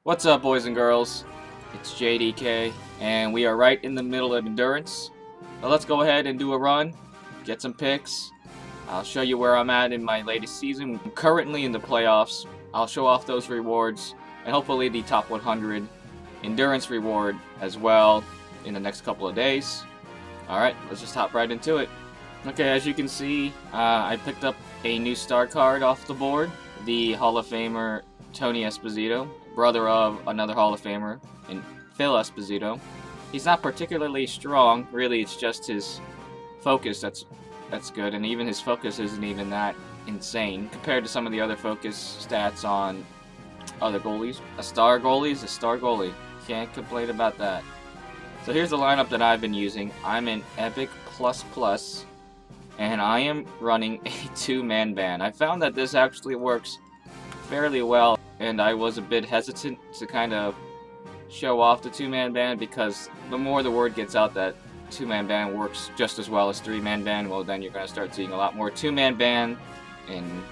What's up, boys and girls? It's JDK, and we are right in the middle of Endurance. So let's go ahead and do a run, get some picks. I'll show you where I'm at in my latest season. I'm currently in the playoffs. I'll show off those rewards, and hopefully the top 100 Endurance reward as well in the next couple of days. Alright, let's just hop right into it. Okay, as you can see, I picked up a new star card off the board. The Hall of Famer Tony Esposito, brother of another Hall of Famer, and Phil Esposito. He's not particularly strong, really. It's just his focus that's good, and even his focus isn't even that insane compared to some of the other focus stats on other goalies. A star goalie is a star goalie. Can't complain about that. So here's the lineup that I've been using. I'm in Epic ++, and I am running a two-man band. I found that this actually works fairly well, and I was a bit hesitant to kind of show off the two-man band because the more the word gets out that two-man band works just as well as three-man band, well then you're going to start seeing a lot more two-man band in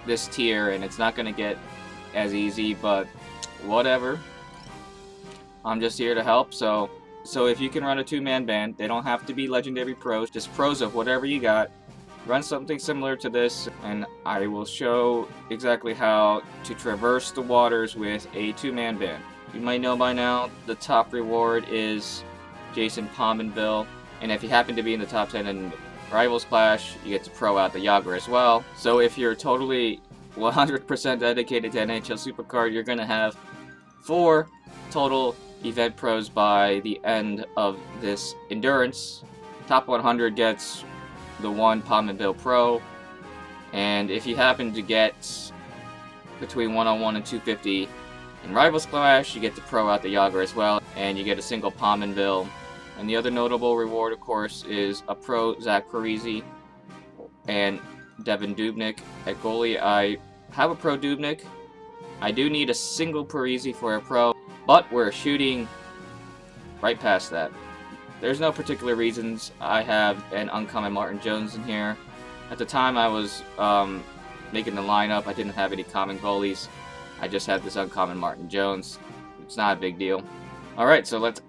this tier, and it's not going to get as easy, but whatever. I'm just here to help, so if you can run a two-man band, they don't have to be legendary pros, just pros of whatever you got. Run something similar to this, and I will show exactly how to traverse the waters with a two-man band. You might know by now, the top reward is Jason Pominville, and if you happen to be in the top 10 in Rivals Clash, you get to pro out the Yager as well. So if you're totally 100% dedicated to NHL SuperCard, you're going to have 4 total event pros by the end of this Endurance. Top 100 gets the one Pominville Pro, and if you happen to get between 101 and 250 in Rivals Clash, you get to pro out the Yager as well, and you get a single Pominville. And the other notable reward, of course, is a pro Zach Parise and Devin Dubnyk. At goalie, I have a pro Dubnyk. I do need a single Parise for a pro, but we're shooting right past that. There's no particular reasons. I have an uncommon Martin Jones in here. At the time I was making the lineup, I didn't have any common goalies. I just had this uncommon Martin Jones. It's not a big deal. Alright, so let's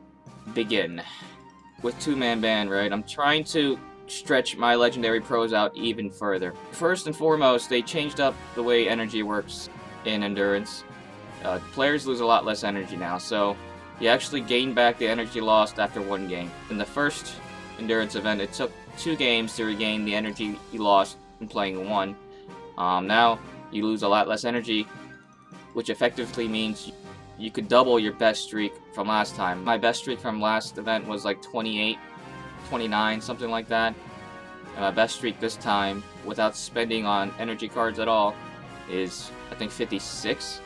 begin. With two-man band, right? I'm trying to stretch my legendary pros out even further. First and foremost, they changed up the way energy works in Endurance. Players lose a lot less energy now, so you actually gain back the energy lost after one game. In the first Endurance event, it took 2 games to regain the energy you lost in playing 1. Now, you lose a lot less energy, which effectively means you could double your best streak from last time. My best streak from last event was like 28, 29, something like that. And my best streak this time, without spending on energy cards at all, is I think 56.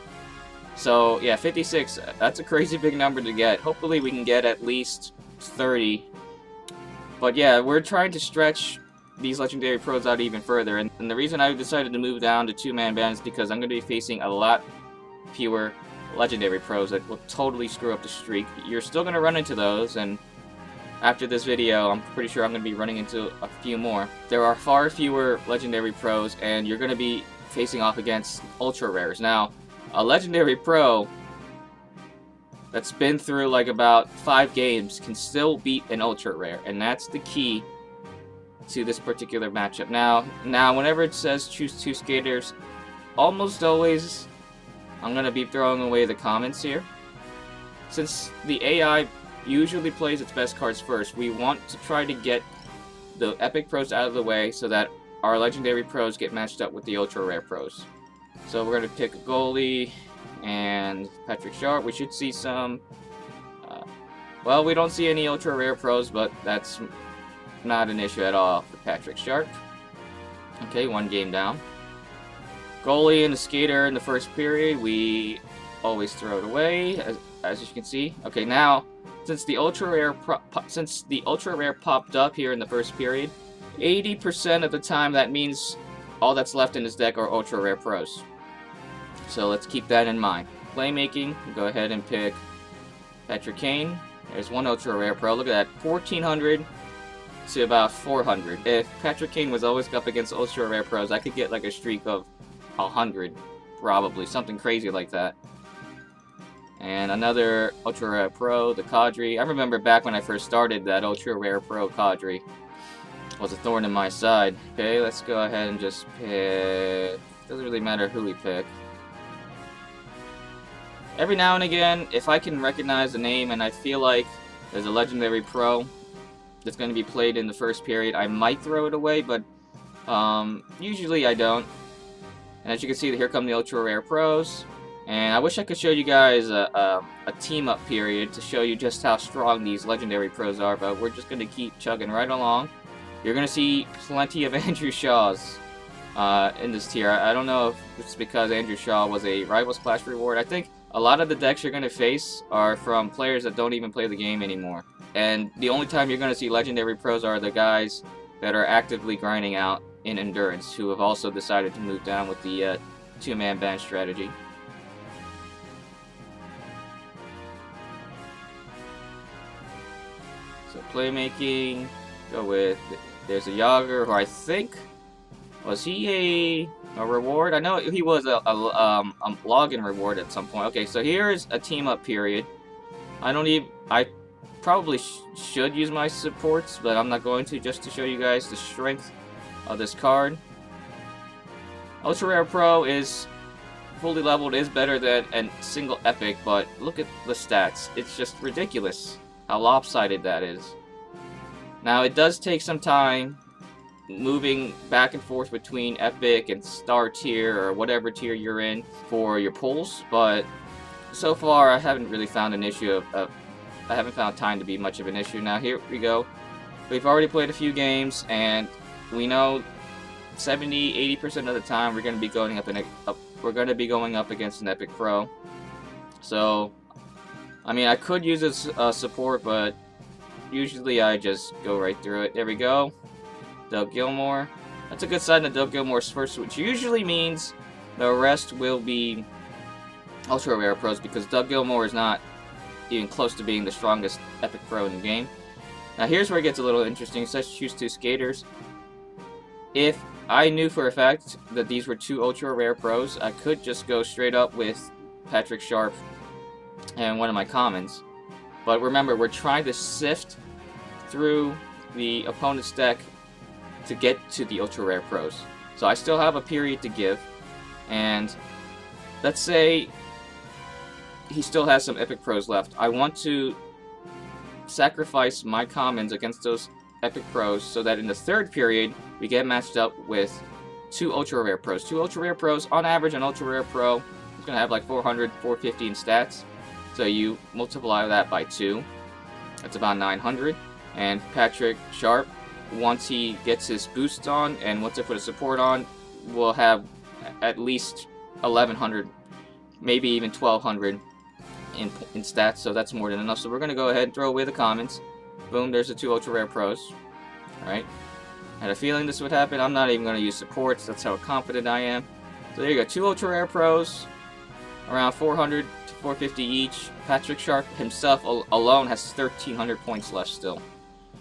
So yeah, 56, that's a crazy big number to get. Hopefully we can get at least 30. But yeah, we're trying to stretch these legendary pros out even further. And the reason I decided to move down to two-man bands is because I'm going to be facing a lot fewer legendary pros that will totally screw up the streak. You're still going to run into those, and after this video, I'm pretty sure I'm going to be running into a few more. There are far fewer legendary pros, and you're going to be facing off against ultra rares. Now, a legendary pro that's been through like about 5 games can still beat an ultra rare, and that's the key to this particular matchup. Now whenever it says choose 2 skaters, almost always I'm gonna be throwing away the comments here. Since the AI usually plays its best cards first, we want to try to get the epic pros out of the way so that our legendary pros get matched up with the ultra rare pros. So we're going to pick a goalie and Patrick Sharp. We should see some, well, we don't see any ultra rare pros, but that's not an issue at all for Patrick Sharp. Okay, 1 game down. Goalie and the skater in the first period, we always throw it away, as you can see. Okay, now, since the ultra rare popped up here in the first period, 80% of the time that means all that's left in his deck are ultra rare pros. So let's keep that in mind. Playmaking, go ahead and pick Patrick Kane. There's 1 ultra rare pro. Look at that, 1400 to about 400. If Patrick Kane was always up against ultra rare pros, I could get like a streak of 100, probably something crazy like that. And another Ultra Rare Pro, the Kadri. I remember back when I first started that Ultra Rare Pro Kadri was a thorn in my side. Okay, let's go ahead and just pick. Doesn't really matter who we pick. Every now and again, if I can recognize the name and I feel like there's a legendary pro that's going to be played in the first period, I might throw it away, but usually I don't. And as you can see, here come the Ultra Rare Pros. And I wish I could show you guys a team-up period to show you just how strong these legendary pros are, but we're just going to keep chugging right along. You're going to see plenty of Andrew Shaws in this tier. I don't know if it's because Andrew Shaw was a Rivals Clash reward. I think a lot of the decks you're going to face are from players that don't even play the game anymore. And the only time you're going to see legendary pros are the guys that are actively grinding out in Endurance, who have also decided to move down with the two-man band strategy. So playmaking, go with, there's a Yager, who I think, was he a reward? I know he was a login reward at some point. Okay, so here's a team-up period. I probably should use my supports, but I'm not going to, just to show you guys the strength of this card. Ultra Rare Pro is fully leveled, is better than a single epic, but look at the stats. It's just ridiculous how lopsided that is. Now, it does take some time moving back and forth between epic and star tier or whatever tier you're in for your pulls, but so far I haven't really found an issue I haven't found time to be much of an issue. Now here we go. We've already played a few games, and we know 70–80% of the time we're going to be going up against an epic pro. So, I mean, I could use this support, but usually I just go right through it. There we go. Doug Gilmour. That's a good sign that Doug Gilmour's first, which usually means the rest will be Ultra Rare Pros, because Doug Gilmour is not even close to being the strongest epic pro in the game. Now here's where it gets a little interesting. So let's choose two skaters. If I knew for a fact that these were two Ultra Rare Pros, I could just go straight up with Patrick Sharp and one of my commons. But remember, we're trying to sift through the opponent's deck to get to the Ultra Rare Pros. So I still have a period to give, and let's say he still has some epic pros left. I want to sacrifice my commons against those epic pros so that in the third period we get matched up with two Ultra Rare Pros. Two Ultra Rare Pros, on average an Ultra Rare Pro is going to have like 400, 450 in stats. So you multiply that by 2. That's about 900. And Patrick Sharp, once he gets his boosts on and once I put a support on, will have at least 1100, maybe even 1200 in stats, so that's more than enough. So we're going to go ahead and throw away the commons. Boom, there's the two Ultra Rare Pros. Alright. I had a feeling this would happen. I'm not even going to use supports. That's how confident I am. So there you go. Two Ultra Rare Pros. Around 400 to 450 each. Patrick Sharp himself alone has 1,300 points left still.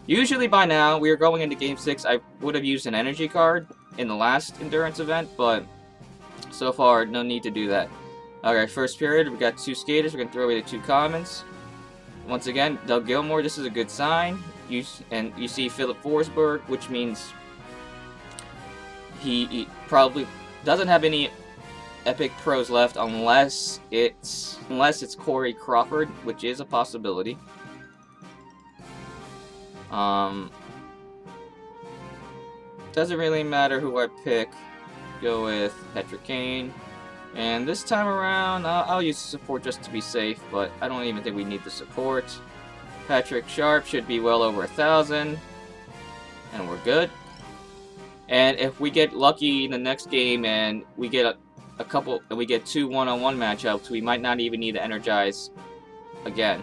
Usually by now, we are going into Game 6. I would have used an energy card in the last Endurance event, but so far, no need to do that. Alright, first period, we got two skaters. We're going to throw away the two commons. Once again, Doug Gilmour, this is a good sign. You see Philip Forsberg, which means he probably doesn't have any epic pros left unless it's Corey Crawford, which is a possibility. Doesn't really matter who I pick. Go with Patrick Kane. And this time around, I'll use the support just to be safe, but I don't even think we need the support. Patrick Sharp should be well over 1,000, and we're good. And if we get lucky in the next game and we get we get two one-on-one matchups, we might not even need to energize again.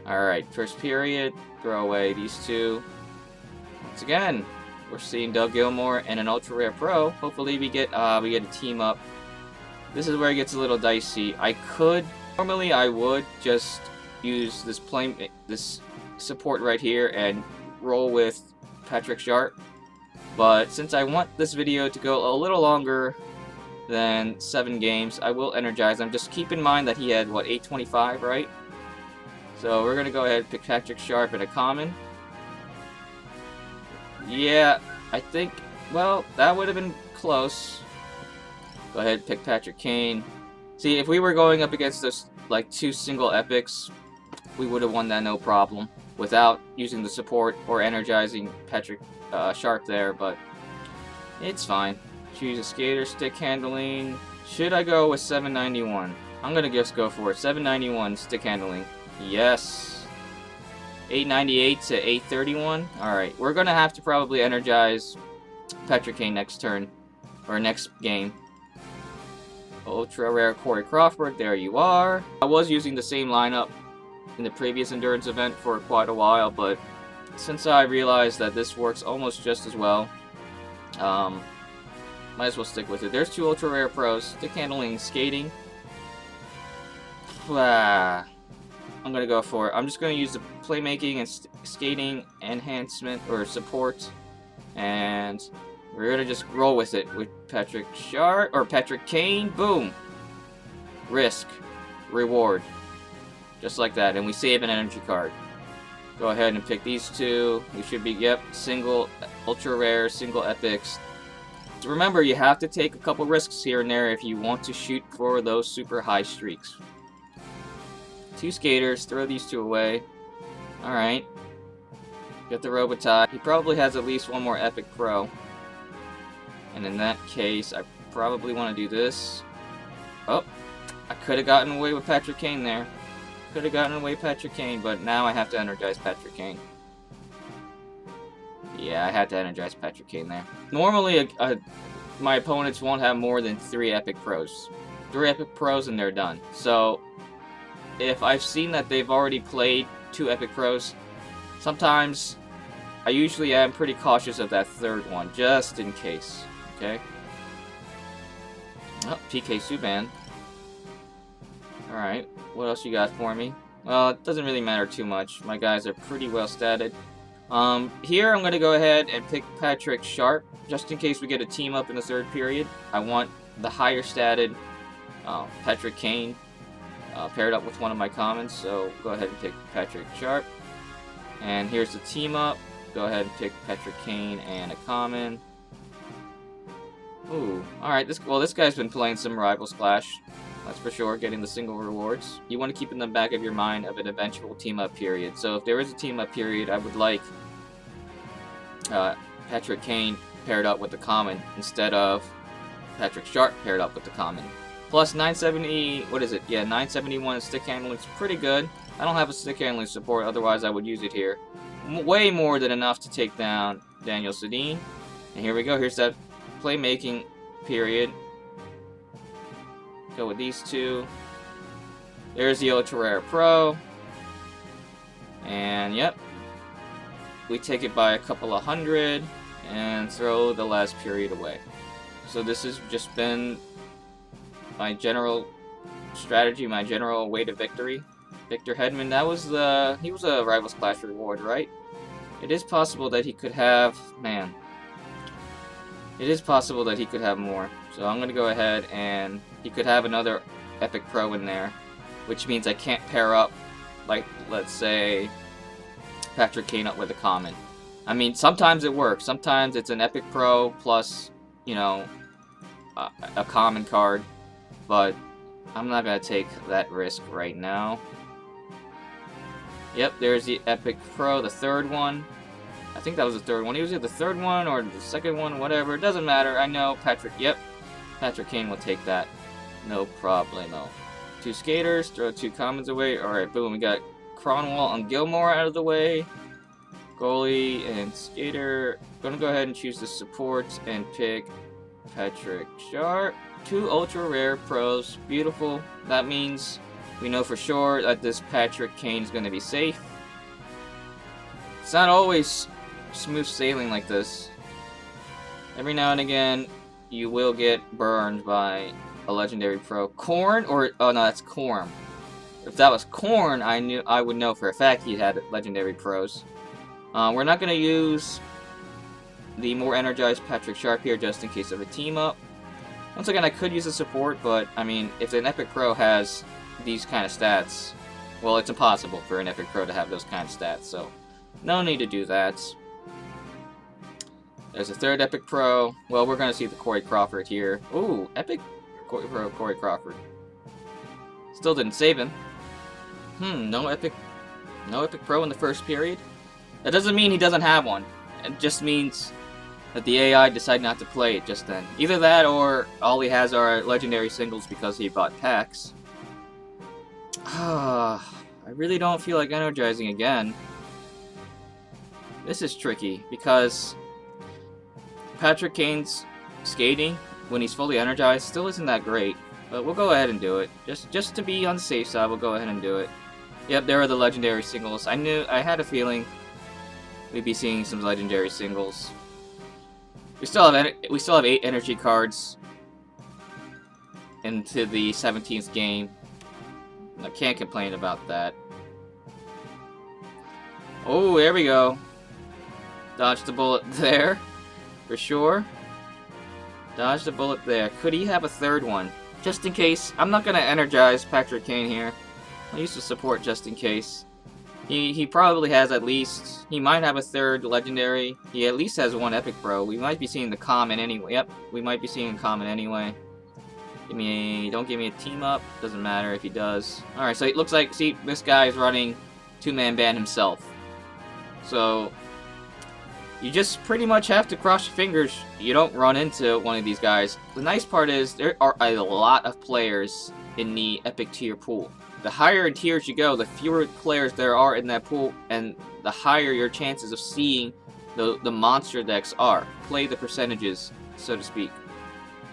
Alright, first period, throw away these two. Once again, we're seeing Doug Gilmour and an Ultra Rare Pro. Hopefully we get a team up. This is where it gets a little dicey. Normally I would just use this support right here and roll with Patrick Sharp. But since I want this video to go a little longer than 7 games, I will energize him. Just keep in mind that he had, what, 825, right? So we're going to go ahead and pick Patrick Sharp in a common. Yeah, I think, well, that would have been close. Go ahead and pick Patrick Kane. See, if we were going up against those, like, 2 single epics, we would have won that no problem without using the support or energizing Patrick Sharp there, but it's fine. Choose a skater, stick handling. Should I go with 791? I'm gonna just go for it. 791 stick handling. Yes. 898 to 831. Alright, we're gonna have to probably energize Patrick Kane next turn. Or next game. Ultra rare Corey Crawford, there you are. I was using the same lineup in the previous endurance event for quite a while, but since I realized that this works almost just as well, might as well stick with it. There's 2 ultra rare pros. Stick handling, skating. I'm gonna go for it. I'm just gonna use the playmaking and skating enhancement or support, and we're gonna just roll with it with Patrick Sharp or Patrick Kane. Boom. Risk, reward, just like that, and we save an energy card. Go ahead and pick these 2. We should be, yep, single ultra rare, single epics. Remember, you have to take a couple risks here and there if you want to shoot for those super high streaks. 2 skaters, throw these 2 away. Alright. Get the Robotide. He probably has at least 1 more epic pro. And in that case, I probably want to do this. Oh, I could have gotten away with Patrick Kane there. Could have gotten away with Patrick Kane, but now I have to energize Patrick Kane. Yeah, I had to energize Patrick Kane there. Normally, my opponents won't have more than 3 epic pros. 3 epic pros and they're done. So, if I've seen that they've already played 2 epic pros, sometimes I usually am pretty cautious of that 3rd one, just in case. Okay? Oh, PK Subban. Alright, what else you got for me? Well, it doesn't really matter too much. My guys are pretty well statted. Here I'm going to go ahead and pick Patrick Sharp, just in case we get a team up in the 3rd period. I want the higher statted Patrick Kane paired up with one of my commons, so go ahead and pick Patrick Sharp. And here's the team up. Go ahead and pick Patrick Kane and a common. Ooh, alright, this guy's been playing some Rivals Clash. That's for sure, getting the single rewards. You want to keep in the back of your mind of an eventual team-up period. So if there is a team-up period, I would like Patrick Kane paired up with the common instead of Patrick Sharp paired up with the common. Plus 970, what is it? Yeah, 971 stick handling is pretty good. I don't have a stick handling support, otherwise I would use it here. Way more than enough to take down Daniel Sedin. And here we go, here's that playmaking period. Go with these 2. There's the Ultra Rare Pro. And yep. We take it by a couple of hundred and throw the last period away. So this has just been my general strategy, my general way to victory. Victor Hedman, he was a Rivals Clash reward, right? It is possible that he could have, man. It is possible that he could have more. So I'm going to go ahead and he could have another Epic Pro in there, which means I can't pair up, like, let's say, Patrick Kane up with a common. I mean, sometimes it works. Sometimes it's an Epic Pro plus, you know, a common card, but I'm not going to take that risk right now. Yep, there's the Epic Pro, the 3rd one. I think that was the 3rd one. It was either the 3rd one or the 2nd one, whatever. It doesn't matter. I know Patrick, yep. Patrick Kane will take that. No problemo. 2 skaters, throw 2 commons away. Alright, boom, we got Cronwall and Gilmore out of the way. Goalie and skater. Gonna go ahead and choose the support and pick Patrick Sharp. 2 ultra rare pros. Beautiful. That means we know for sure that this Patrick Kane is gonna be safe. It's not always smooth sailing like this. Every now and again, you will get burned by a legendary pro. Korn, or oh no, that's Korn. If that was Korn, I would know for a fact he had legendary pros. We're not gonna use the more energized Patrick Sharp here just in case of a team up. Once again, I could use a support, but, I mean, if an Epic Pro has these kind of stats, well, it's impossible for an Epic Pro to have those kind of stats, so no need to do that. There's a third Epic Pro. Well, we're going to see the Corey Crawford here. Ooh, Epic Pro Corey Crawford. Still didn't save him. No Epic Pro in the first period? That doesn't mean he doesn't have one. It just means that the AI decided not to play it just then. Either that or all he has are legendary singles because he bought packs. I really don't feel like energizing again. This is tricky because Patrick Kane's skating when he's fully energized still isn't that great. But we'll go ahead and do it. Just to be on the safe side, we'll go ahead and do it. Yep, there are the legendary singles. I had a feeling we'd be seeing some legendary singles. We still have 8 energy cards into the 17th game. I can't complain about that. Oh, there we go. Dodged the bullet there, for sure. Dodged the bullet there. Could he have a third one? Just in case. I'm not going to energize Patrick Kane here. I'll use the support just in case. He probably has at least... He might have a third legendary. He at least has one Epic Pro. We might be seeing the common anyway. Yep, we might be seeing a common anyway. Don't give me a team up. Doesn't matter if he does. Alright, so it looks like... See, this guy is running two-man band himself. So... You just pretty much have to cross your fingers you don't run into one of these guys. The nice part is there are a lot of players in the Epic tier pool. The higher in tiers you go, the fewer players there are in that pool, and the higher your chances of seeing the monster decks are. Play the percentages, so to speak.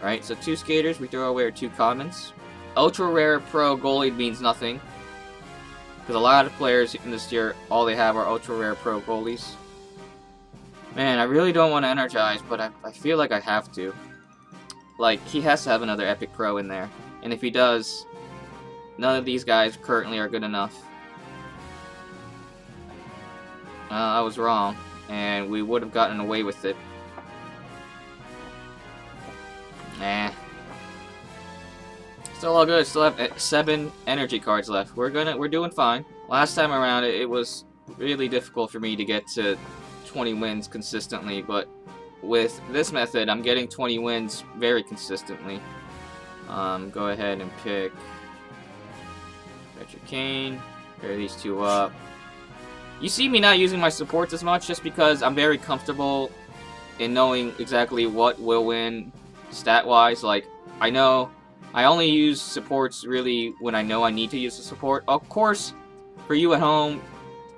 Alright, so 2 skaters, we throw away our 2 commons. Ultra rare pro goalie means nothing. Because a lot of players in this tier, all they have are ultra rare pro goalies. Man, I really don't want to energize, but I feel like I have to. Like, he has to have another Epic Pro in there. And if he does, none of these guys currently are good enough. I was wrong, and we would have gotten away with it. Nah. Still all good. Still have 7 energy cards left. We're doing fine. Last time around, it was really difficult for me to get to 20 wins consistently, but with this method, I'm getting 20 wins very consistently. Go ahead and pick Patrick Kane. Pair these 2 up. You see me not using my supports as much just because I'm very comfortable in knowing exactly what will win stat-wise. Like, I know I only use supports really when I know I need to use a support. Of course, for you at home,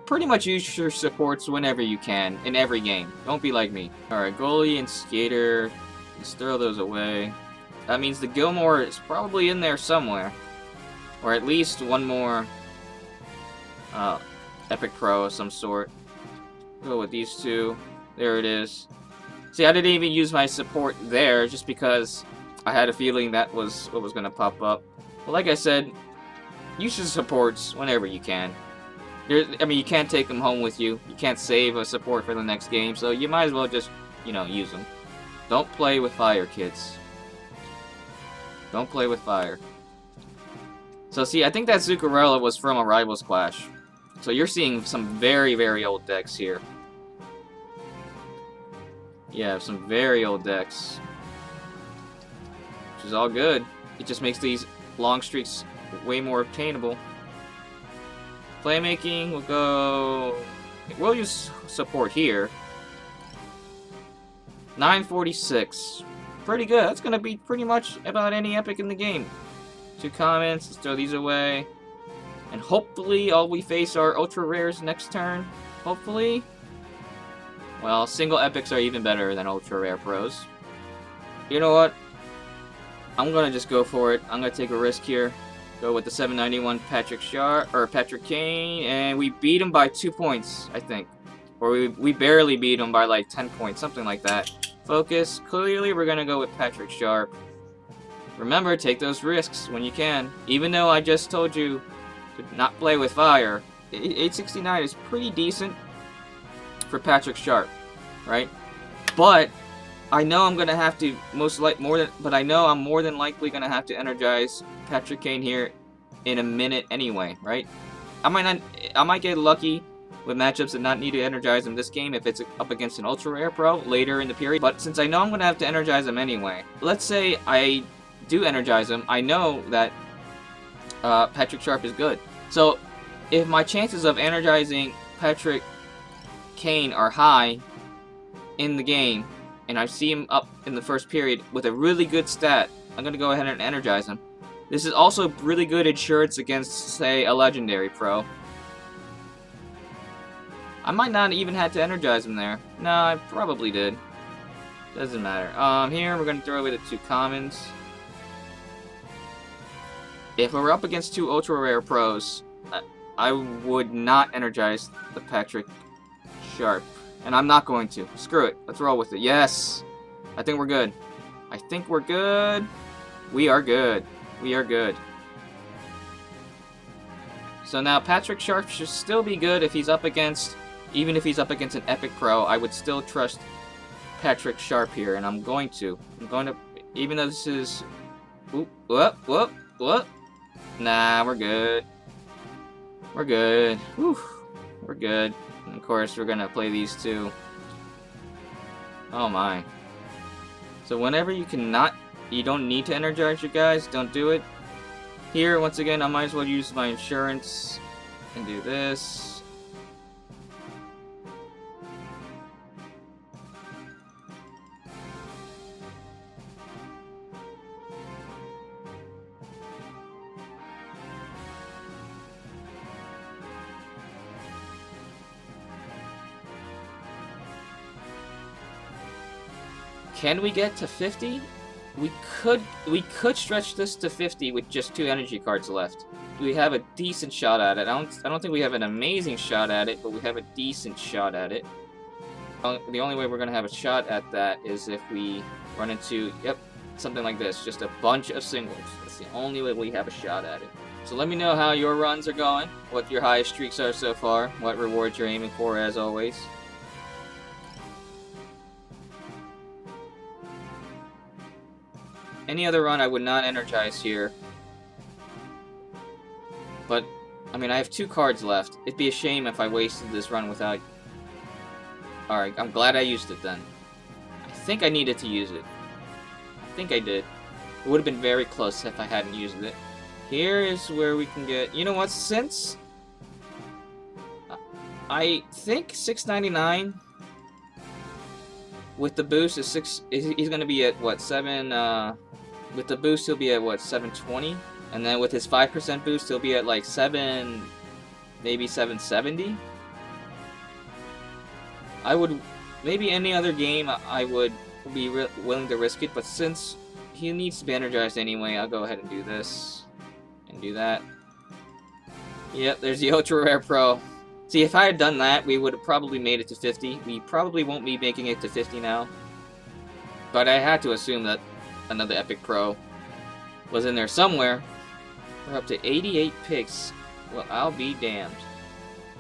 pretty much use your supports whenever you can, in every game. Don't be like me. Alright, goalie and skater. Let's throw those away. That means the Gilmore is probably in there somewhere. Or at least one more Epic Pro of some sort. Go with these 2. There it is. See, I didn't even use my support there just because I had a feeling that was what was going to pop up. But like I said, use your supports whenever you can. I mean, you can't take them home with you. You can't save a support for the next game, so you might as well just, use them. Don't play with fire, kids. Don't play with fire. So, see, I think that Zuccarello was from a Rivals Clash. So you're seeing some very, very old decks here. Yeah, some very old decks. Which is all good. It just makes these long streaks way more obtainable. Playmaking, we'll use support here. 946. Pretty good. That's going to be pretty much about any epic in the game. 2 comments. Let's throw these away. And hopefully all we face are ultra rares next turn. Hopefully. Well, single epics are even better than ultra rare pros. You know what? I'm going to just go for it. I'm going to take a risk here. Go with the 791 Patrick Kane, and we beat him by 2 points, I think. Or we barely beat him by like 10 points, something like that. Focus. Clearly, we're going to go with Patrick Sharp. Remember, take those risks when you can. Even though I just told you to not play with fire, 869 is pretty decent for Patrick Sharp, right? But I know I'm gonna have to but I know I'm more than likely gonna have to energize Patrick Kane here in a minute anyway, right? I might get lucky with matchups and not need to energize him this game if it's up against an ultra rare pro later in the period. But since I know I'm gonna have to energize him anyway, let's say I do energize him, I know that Patrick Sharp is good. So if my chances of energizing Patrick Kane are high in the game, and I see him up in the first period with a really good stat, I'm going to go ahead and energize him. This is also really good insurance against, say, a legendary pro. I might not even have to energize him there. No, I probably did. Doesn't matter. Here we're going to throw away the 2 commons. If we're up against 2 ultra rare pros, I would not energize the Patrick Sharp. And I'm not going to. Screw it. Let's roll with it. Yes! I think we're good. I think we're good. We are good. We are good. So now Patrick Sharp should still be good if he's up against... Even if he's up against an epic pro, I would still trust Patrick Sharp here. And I'm going to. Even though this is... Oop, whoop. Nah, we're good. We're good. Whew. We're good. And of course, we're gonna play these 2. Oh my. So whenever you don't need to energize your guys, don't do it. Here, once again, I might as well use my insurance and do this. Can we get to 50? We could stretch this to 50 with just 2 energy cards left. We have a decent shot at it. I don't think we have an amazing shot at it, but we have a decent shot at it. The only way we're gonna have a shot at that is if we run into, yep, something like this, just a bunch of singles. That's the only way we have a shot at it. So let me know how your runs are going, what your highest streaks are so far, what rewards you're aiming for as always. Any other run I would not energize here. But, I mean, I have 2 cards left. It'd be a shame if I wasted this run without... Alright, I'm glad I used it then. I think I needed to use it. I think I did. It would have been very close if I hadn't used it. Here is where we can get... You know what, since... I think $6.99 with the boost is he's gonna be at what, 7 with the boost he'll be at what, 720, and then with his 5% boost he'll be at like 7, maybe 770. I would, maybe any other game I would be willing to risk it, but since he needs to be energized anyway, I'll go ahead and do this and do that. Yep, there's the ultra rare pro. See, if I had done that, we would have probably made it to 50. We probably won't be making it to 50 now. But I had to assume that another epic pro was in there somewhere. We're up to 88 picks. Well, I'll be damned.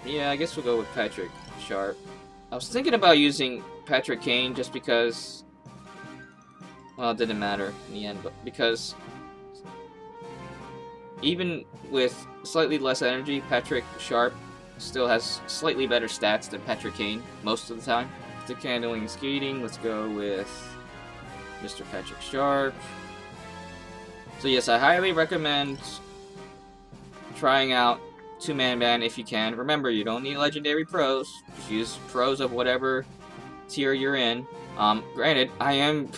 Yeah, I guess we'll go with Patrick Sharp. I was thinking about using Patrick Kane just because... Well, it didn't matter in the end, but because... Even with slightly less energy, Patrick Sharp still has slightly better stats than Patrick Kane most of the time. Stick handling and skating, let's go with Mr. Patrick Sharp. So yes, I highly recommend trying out 2-man ban if you can. Remember, you don't need legendary pros. Just use pros of whatever tier you're in. Granted, I'm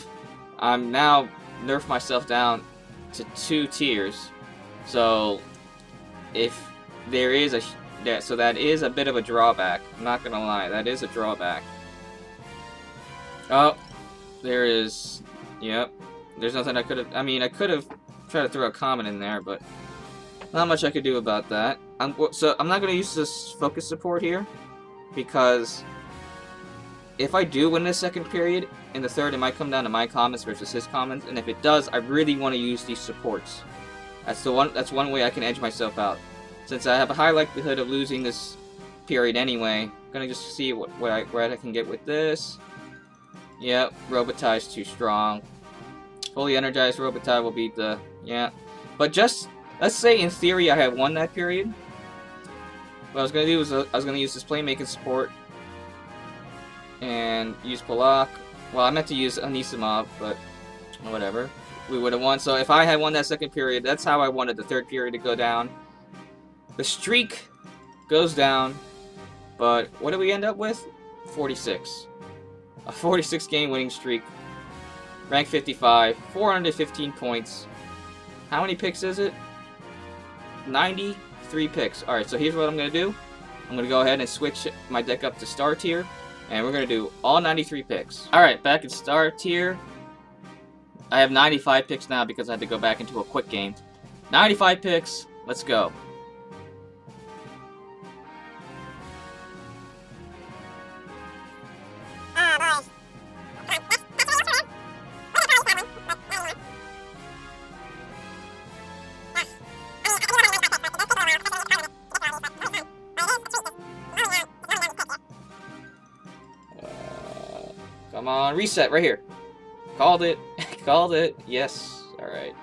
now nerfed myself down to 2 tiers. So if there is so that is a bit of a drawback. I'm not gonna lie, that is a drawback. Oh, there is. Yep. There's nothing I could have. I mean, I could have tried to throw a comment in there, but not much I could do about that. So I'm not gonna use this focus support here because if I do win this second period, in the third, it might come down to my comments versus his comments, and if it does, I really want to use these supports. That's one way I can edge myself out. Since I have a high likelihood of losing this period anyway, I'm gonna just see what I can get with this. Yep, Robotie's too strong. Fully energized Robotie will beat the... Yeah. But just... Let's say in theory I had won that period. What I was going to do is I was going to use this playmaking support. And use Polak. Well, I meant to use Anisimov, but whatever. We would have won. So if I had won that second period, that's how I wanted the third period to go down. The streak goes down. But what did we end up with? 46. A 46 game winning streak. Rank 55. 415 points. How many picks is it? 93 picks. Alright, so here's what I'm going to do. I'm going to go ahead and switch my deck up to star tier. And we're going to do all 93 picks. Alright, back at star tier. I have 95 picks now because I had to go back into a quick game. 95 picks. Let's go. Come on, reset right here. Called it. Called it. Yes. Alright.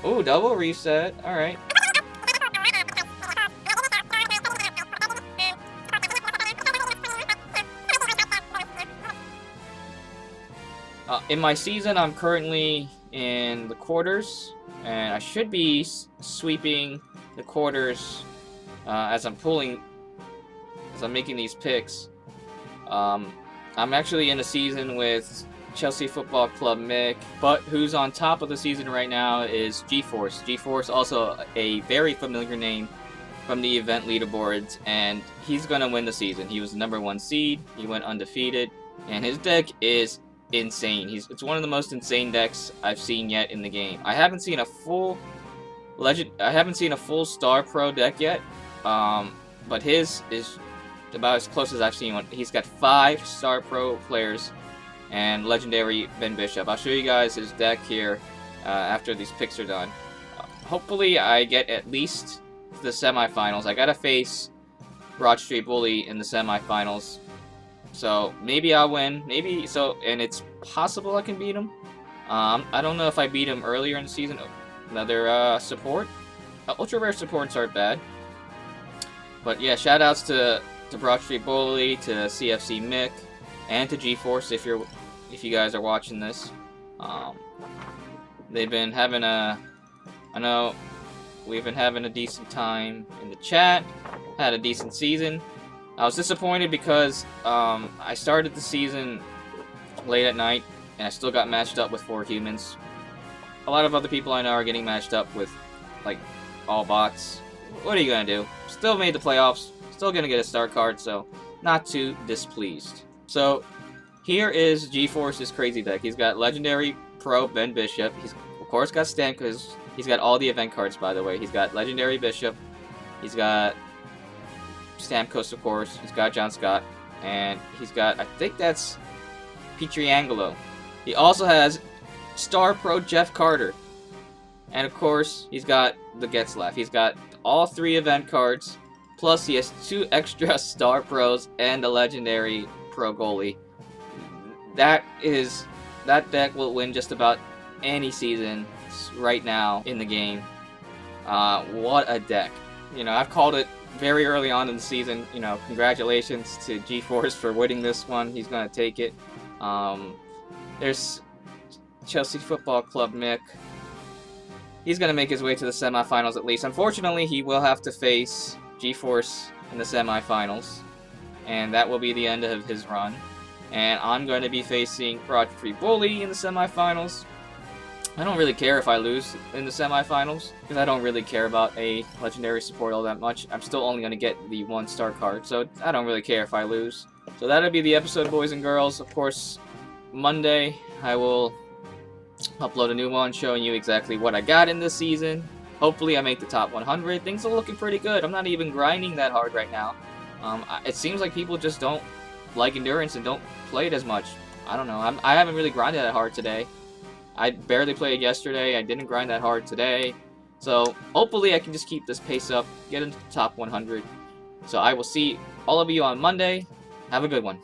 Oh, double reset. Alright. In my season, I'm currently in the quarters, and I should be sweeping the quarters as I'm making these picks. I'm actually in a season with Chelsea Football Club Mick, but who's on top of the season right now is GeForce. GeForce, also a very familiar name from the event leaderboards, and he's gonna win the season. He was the #1 seed, he went undefeated, and his deck is insane. It's one of the most insane decks I've seen yet in the game. I haven't seen a full Star Pro deck yet, but his is about as close as I've seen one. He's got 5 Star Pro players and legendary Ben Bishop. I'll show you guys his deck here after these picks are done. Hopefully I get at least the semifinals. I gotta face Broad Street Bully in the semifinals. So maybe I'll win. Maybe so, and it's possible I can beat him. I don't know if I beat him earlier in the season. Another support. Ultra rare supports aren't bad. But yeah, shout outs to Broad Street Bully, to CFC Mick, and to GeForce if you guys are watching this. They've been having I know we've been having a decent time in the chat. Had a decent season. I was disappointed because I started the season late at night and I still got matched up with 4 humans. A lot of other people I know are getting matched up with like all bots. What are you gonna do? Still made the playoffs. Still gonna get a star card, so not too displeased. So here is GeForce's crazy deck. He's got legendary pro Ben Bishop. He's of course got Stan because he's got all the event cards, by the way. He's got legendary Bishop. He's got Stamkos, of course. He's got John Scott, and he's got, I think that's Pietrangelo. He also has Star Pro Jeff Carter, and of course he's got the Getzlaff. He's got all 3 event cards. Plus, he has 2 extra Star Pros and a Legendary Pro goalie. That deck will win just about any season right now in the game. What a deck. You know, I've called it very early on in the season. You know, congratulations to GeForce for winning this one. He's going to take it. There's Chelsea Football Club Mick. He's going to make his way to the semifinals at least. Unfortunately, he will have to face GeForce in the semifinals, and that will be the end of his run. And I'm going to be facing Broad Street Bully in the semifinals. I don't really care if I lose in the semifinals, because I don't really care about a legendary support all that much. I'm still only going to get the 1 star card, so I don't really care if I lose. So that'll be the episode, boys and girls. Of course, Monday I will upload a new one showing you exactly what I got in this season. Hopefully I make the top 100. Things are looking pretty good. I'm not even grinding that hard right now. It seems like people just don't like endurance and don't play it as much. I don't know. I haven't really grinded that hard today. I barely played yesterday. I didn't grind that hard today. So hopefully I can just keep this pace up, get into the top 100. So I will see all of you on Monday. Have a good one.